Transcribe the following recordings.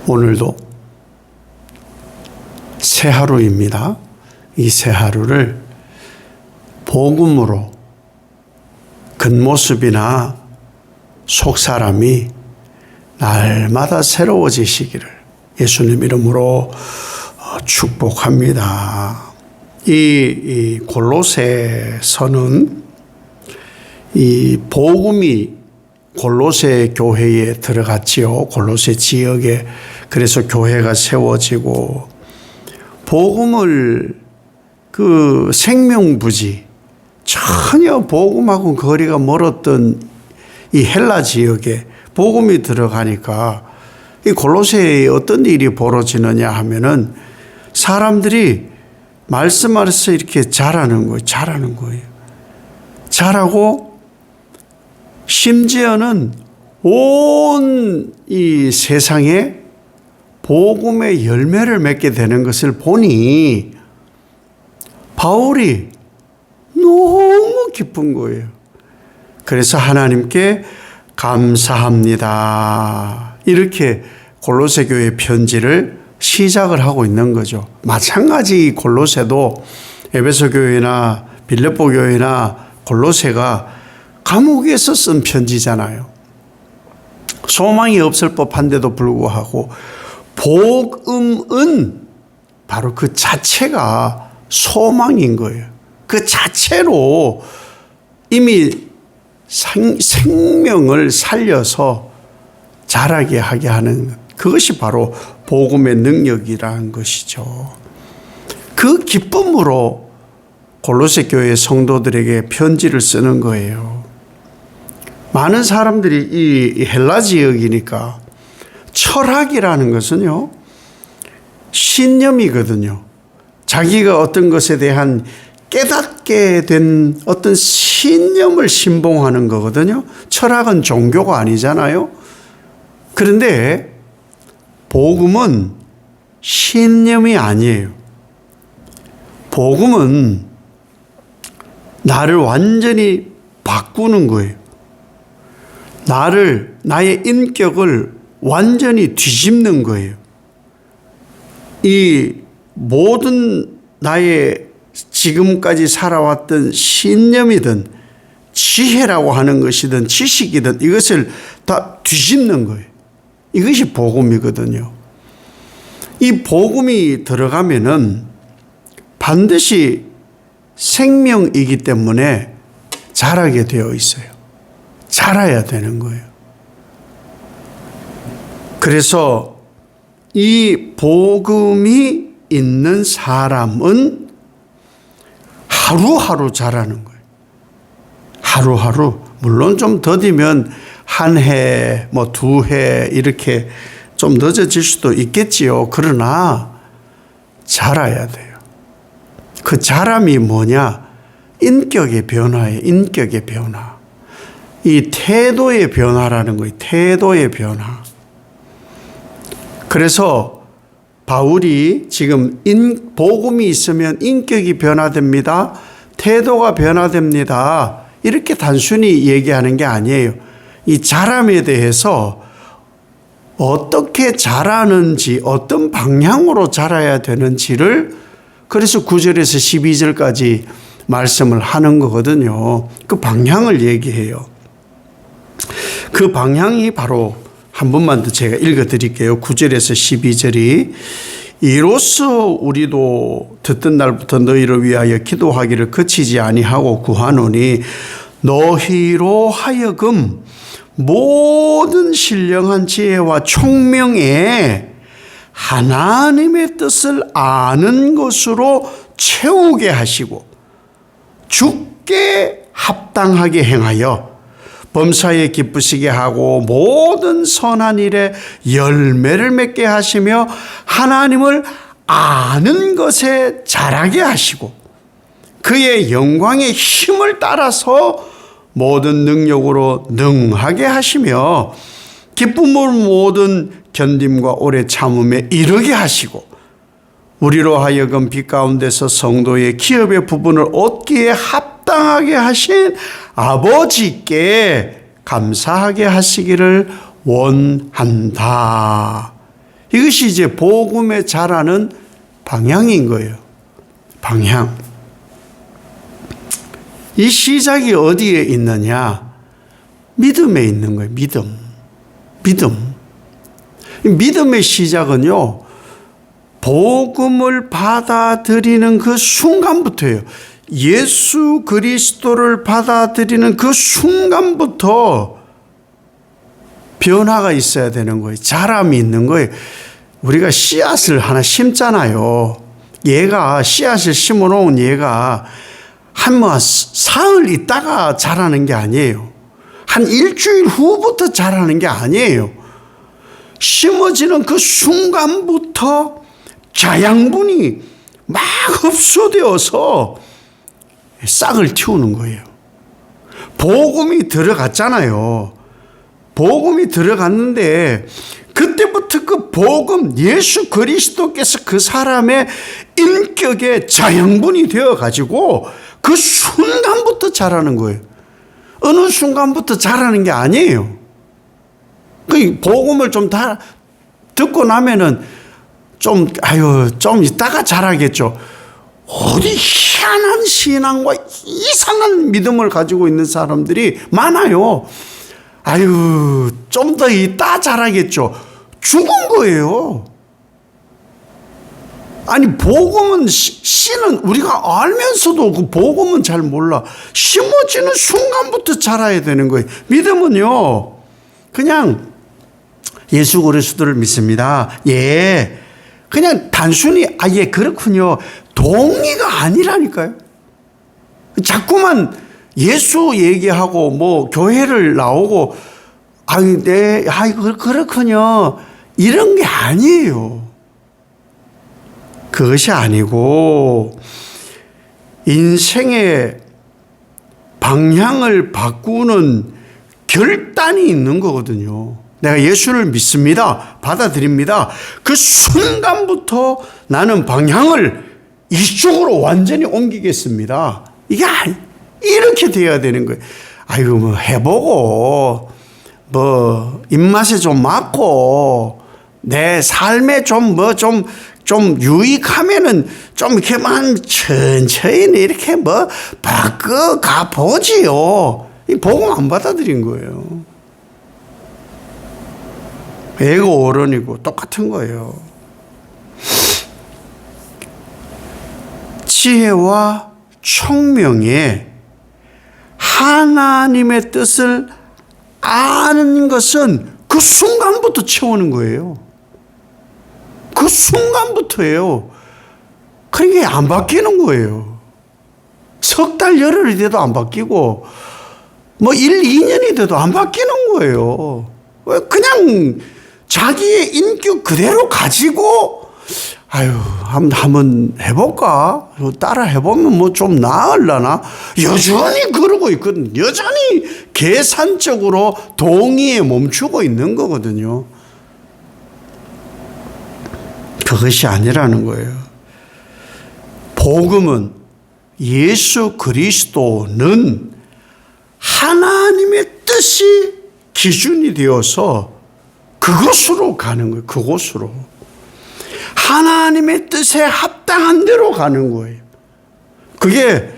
오늘도 새 하루입니다. 이 새 하루를 복음으로 겉모습이나 속사람이 날마다 새로워지시기를 예수님 이름으로 축복합니다. 이 골로새서는 이 복음이 골로새 교회에 들어갔지요. 골로새 지역에. 그래서 교회가 세워지고 복음을 그 생명부지 전혀 복음하고 거리가 멀었던 이 헬라 지역에 복음이 들어가니까 이 골로새에 어떤 일이 벌어지느냐 하면은 사람들이 말씀하면서 이렇게 자라는 거예요. 자라고 심지어는 온 이 세상에 복음의 열매를 맺게 되는 것을 보니 바울이 너무 기쁜 거예요. 그래서 하나님께 감사합니다. 이렇게 골로새 교회 편지를 시작을 하고 있는 거죠. 마찬가지 골로새도 에베소 교회나 빌립보 교회나 골로새가 감옥에서 쓴 편지잖아요. 소망이 없을 법한데도 불구하고 복음은 바로 그 자체가 소망인 거예요. 그 자체로 이미 생명을 살려서 자라게 하게 하는 그것이 바로 복음의 능력이라는 것이죠. 그 기쁨으로 골로새 교회 성도들에게 편지를 쓰는 거예요. 많은 사람들이 이 헬라 지역이니까 철학이라는 것은요, 신념이거든요. 자기가 어떤 것에 대한 깨닫게 된 어떤 신념을 신봉하는 거거든요. 철학은 종교가 아니잖아요. 그런데 복음은 신념이 아니에요. 복음은 나를 완전히 바꾸는 거예요. 나의 인격을 완전히 뒤집는 거예요. 이 모든 나의 지금까지 살아왔던 신념이든 지혜라고 하는 것이든 지식이든 이것을 다 뒤집는 거예요. 이것이 복음이거든요. 이 복음이 들어가면은 반드시 생명이기 때문에 자라게 되어 있어요. 자라야 되는 거예요. 그래서 이 복음이 있는 사람은 하루하루 자라는 거예요. 하루하루. 물론 좀 더디면 한 해, 두 해 이렇게 좀 늦어질 수도 있겠지요. 그러나 자라야 돼요. 그 자람이 뭐냐? 인격의 변화예요. 인격의 변화. 이 태도의 변화라는 거예요. 태도의 변화. 그래서 바울이 지금 복음이 있으면 인격이 변화됩니다. 태도가 변화됩니다. 이렇게 단순히 얘기하는 게 아니에요. 이 자람에 대해서 어떻게 자라는지, 어떤 방향으로 자라야 되는지를 그래서 9절에서 12절까지 말씀을 하는 거거든요. 그 방향을 얘기해요. 그 방향이 바로 한 번만 더 제가 읽어드릴게요. 9절에서 12절이 이로써 우리도 듣던 날부터 너희를 위하여 기도하기를 그치지 아니하고 구하노니 너희로 하여금 모든 신령한 지혜와 총명에 하나님의 뜻을 아는 것으로 채우게 하시고 주께 합당하게 행하여 범사에 기쁘시게 하고 모든 선한 일에 열매를 맺게 하시며 하나님을 아는 것에 자라게 하시고 그의 영광의 힘을 따라서 모든 능력으로 능하게 하시며 기쁨을 모든 견딤과 오래 참음에 이르게 하시고 우리로 하여금 빛 가운데서 성도의 기업의 부분을 얻기에 합당하게 하신 아버지께 감사하게 하시기를 원한다. 이것이 이제 복음에 자라는 방향인 거예요. 방향. 이 시작이 어디에 있느냐? 믿음에 있는 거예요. 믿음. 믿음의 시작은요, 복음을 받아들이는 그 순간부터예요. 예수 그리스도를 받아들이는 그 순간부터 변화가 있어야 되는 거예요. 자람이 있는 거예요. 우리가 씨앗을 하나 심잖아요. 얘가 씨앗을 심어놓은 얘가 한 사흘 있다가 자라는 게 아니에요. 한 일주일 후부터 자라는 게 아니에요. 심어지는 그 순간부터 자양분이 막 흡수되어서 싹을 틔우는 거예요. 복음이 들어갔잖아요. 복음이 들어갔는데 그때부터 그 복음, 예수 그리스도께서 그 사람의 인격에 자양분이 되어가지고 그 순간부터 자라는 거예요. 어느 순간부터 자라는 게 아니에요. 그 복음을 좀 다 듣고 나면은 좀 이따가 자라겠죠. 어디 희한한 신앙과 이상한 믿음을 가지고 있는 사람들이 많아요. 좀 더 이따 자라겠죠. 죽은 거예요. 아니, 복음은, 씨는 우리가 알면서도 그 복음은 잘 몰라. 심어지는 순간부터 자라야 되는 거예요. 믿음은요, 그냥 예수 그리스도를 믿습니다. 예. 그냥 단순히, 예, 그렇군요. 동의가 아니라니까요. 자꾸만 예수 얘기하고, 교회를 나오고, 네, 그렇군요. 이런 게 아니에요. 그것이 아니고, 인생의 방향을 바꾸는 결단이 있는 거거든요. 내가 예수를 믿습니다. 받아들입니다. 그 순간부터 나는 방향을 이쪽으로 완전히 옮기겠습니다. 이게 이렇게 돼야 되는 거예요. 해보고, 입맛에 좀 맞고, 내 삶에 좀 유익하면은 좀 이렇게만 천천히 이렇게 바꿔가 보지요. 이 복음 안 받아들인 거예요. 애고 어른이고 똑같은 거예요. 지혜와 총명에 하나님의 뜻을 아는 것은 그 순간부터 채우는 거예요. 그 순간부터예요. 그러니까 안 바뀌는 거예요. 석 달, 열흘이 돼도 안 바뀌고 1, 2년이 돼도 안 바뀌는 거예요. 그냥 자기의 인격 그대로 가지고 한번 해볼까? 따라 해보면 좀 나으려나? 여전히 그러고 있거든. 여전히 계산적으로 동의에 멈추고 있는 거거든요. 그것이 아니라는 거예요. 복음은 예수 그리스도는 하나님의 뜻이 기준이 되어서 그것으로 가는 거예요. 그곳으로. 하나님의 뜻에 합당한 대로 가는 거예요. 그게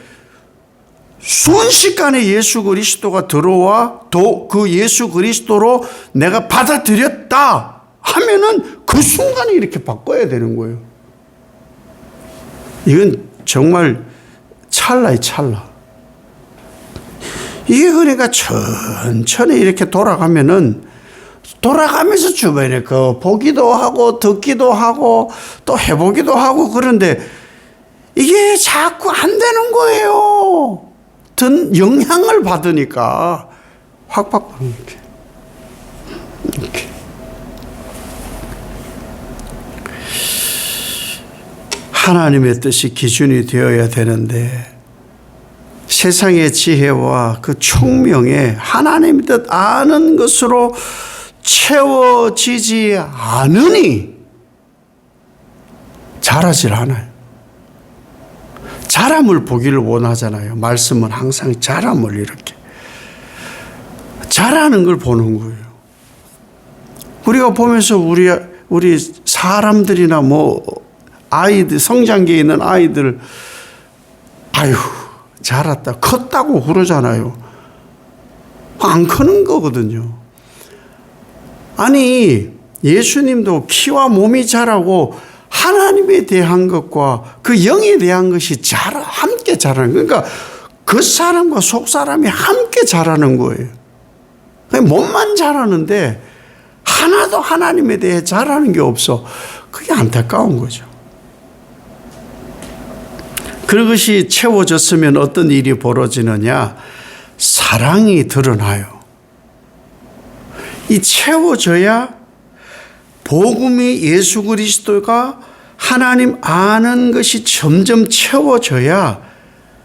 순식간에 예수 그리스도가 들어와 그 예수 그리스도로 내가 받아들였다 하면은 그 순간에 이렇게 바꿔야 되는 거예요. 이건 정말 찰나의 찰나. 이게 그러니까 천천히 이렇게 돌아가면서 주변에 보기도 하고 듣기도 하고 또 해보기도 하고 그런데 이게 자꾸 안 되는 거예요. 영향을 받으니까 확 바꾸는 이렇게. 하나님의 뜻이 기준이 되어야 되는데 세상의 지혜와 그 총명에 하나님의 뜻 아는 것으로 채워지지 않으니 자라질 않아요. 자람을 보기를 원하잖아요. 말씀은 항상 자람을 이렇게 자라는 걸 보는 거예요. 우리가 보면서 우리 사람들이나 뭐 아이들, 성장기에 있는 아이들, 아유, 자랐다, 컸다고 그러잖아요. 안 크는 거거든요. 아니, 예수님도 키와 몸이 자라고 하나님에 대한 것과 그 영에 대한 것이 함께 자라는 거예요. 그러니까 그 사람과 속 사람이 함께 자라는 거예요. 몸만 자라는데 하나도 하나님에 대해 자라는 게 없어. 그게 안타까운 거죠. 그것이 채워졌으면 어떤 일이 벌어지느냐? 사랑이 드러나요. 이 채워져야 복음이 예수 그리스도가 하나님 아는 것이 점점 채워져야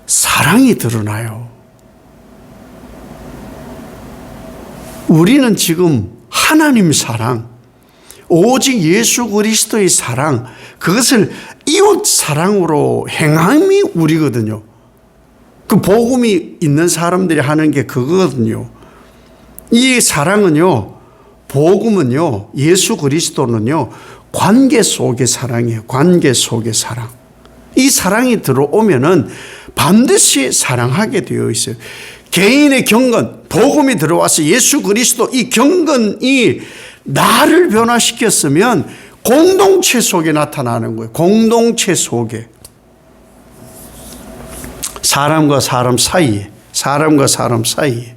사랑이 드러나요. 우리는 지금 하나님 사랑, 오직 예수 그리스도의 사랑, 그것을 이웃 사랑으로 행함이 우리거든요. 그 복음이 있는 사람들이 하는 게 그거거든요. 이 사랑은요, 복음은요, 예수 그리스도는요, 관계 속의 사랑이에요. 관계 속의 사랑. 이 사랑이 들어오면은 반드시 사랑하게 되어 있어요. 개인의 경건, 복음이 들어와서 예수 그리스도 이 경건이 나를 변화시켰으면 공동체 속에 나타나는 거예요. 공동체 속에. 사람과 사람 사이에. 사람과 사람 사이에.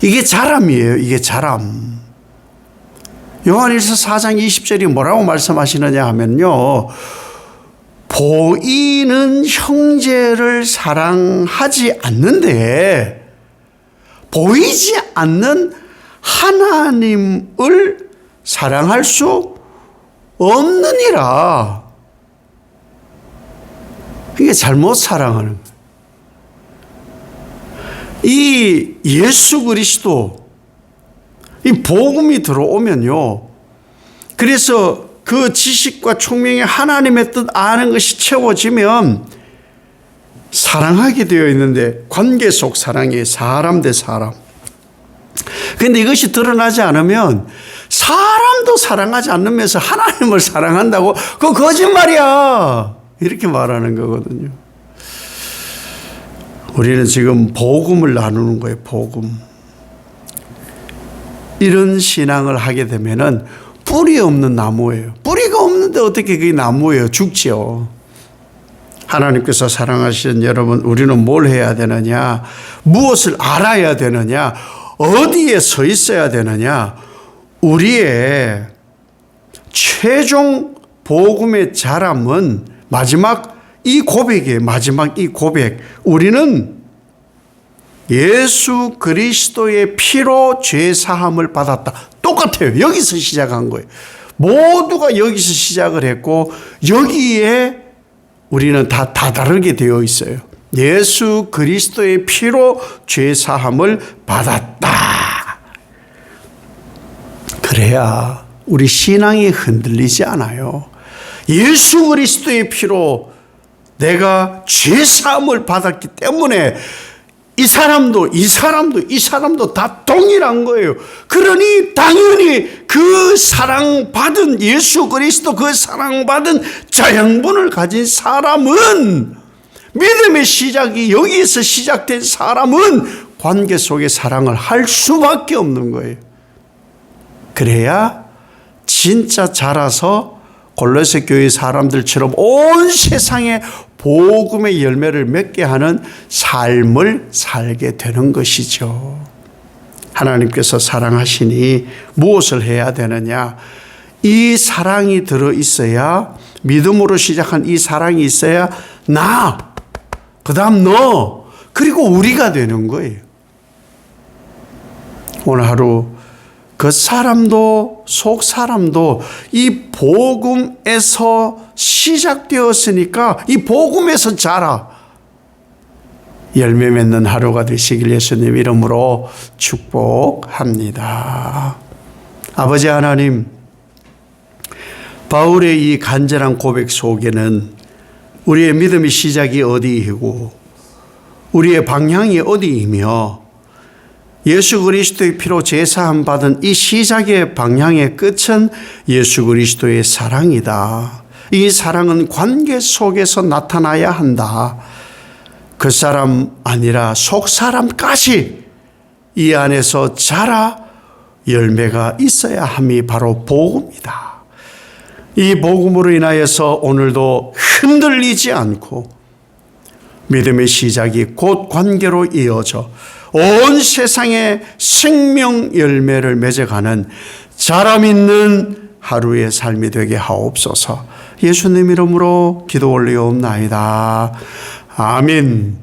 이게 자람이에요. 이게 자람. 요한일서 4장 20절이 뭐라고 말씀하시느냐 하면요. 보이는 형제를 사랑하지 않는데 보이지 않는 하나님을 사랑할 수 없느니라. 이게 잘못 사랑하는 거예요. 이 예수 그리스도 이 복음이 들어오면요. 그래서 그 지식과 총명의 하나님의 뜻 아는 것이 채워지면 사랑하게 되어 있는데 관계 속 사랑이에요. 사람 대 사람. 그런데 이것이 드러나지 않으면 사람도 사랑하지 않으면서 하나님을 사랑한다고 그거 거짓말이야. 이렇게 말하는 거거든요. 우리는 지금 복음을 나누는 거예요. 복음. 이런 신앙을 하게 되면은 뿌리 없는 나무예요. 뿌리가 없는데 어떻게 그게 나무예요? 죽지요. 하나님께서 사랑하시는 여러분, 우리는 뭘 해야 되느냐? 무엇을 알아야 되느냐? 어디에 서 있어야 되느냐? 우리의 최종 복음의 자람은 마지막 이 고백이에요. 마지막 이 고백. 우리는 예수 그리스도의 피로 죄 사함을 받았다. 똑같아요. 여기서 시작한 거예요. 모두가 여기서 시작을 했고 여기에 우리는 다 다르게 되어 있어요. 예수 그리스도의 피로 죄 사함을 받았다. 그래야 우리 신앙이 흔들리지 않아요. 예수 그리스도의 피로 내가 죄 사함을 받았기 때문에 이 사람도 다 동일한 거예요. 그러니 당연히 그 사랑받은 예수 그리스도 그 사랑받은 자양분을 가진 사람은 믿음의 시작이 여기에서 시작된 사람은 관계 속의 사랑을 할 수밖에 없는 거예요. 그래야 진짜 자라서 골로새 교회 사람들처럼 온 세상에 복음의 열매를 맺게 하는 삶을 살게 되는 것이죠. 하나님께서 사랑하시니 무엇을 해야 되느냐? 이 사랑이 들어있어야, 믿음으로 시작한 이 사랑이 있어야 나, 그 다음 너, 그리고 우리가 되는 거예요. 오늘 하루 그 사람도 속 사람도 이 복음에서 시작되었으니까 이 복음에서 자라 열매 맺는 하루가 되시길 예수님 이름으로 축복합니다. 아버지 하나님, 바울의 이 간절한 고백 속에는 우리의 믿음의 시작이 어디이고 우리의 방향이 어디이며 예수 그리스도의 피로 제사함 받은 이 시작의 방향의 끝은 예수 그리스도의 사랑이다. 이 사랑은 관계 속에서 나타나야 한다. 그 사람 아니라 속 사람까지 이 안에서 자라 열매가 있어야 함이 바로 복음이다. 이 복음으로 인하여서 오늘도 흔들리지 않고 믿음의 시작이 곧 관계로 이어져 온 세상에 생명 열매를 맺어가는 자람 있는 하루의 삶이 되게 하옵소서. 예수님 이름으로 기도 올리옵나이다. 아멘.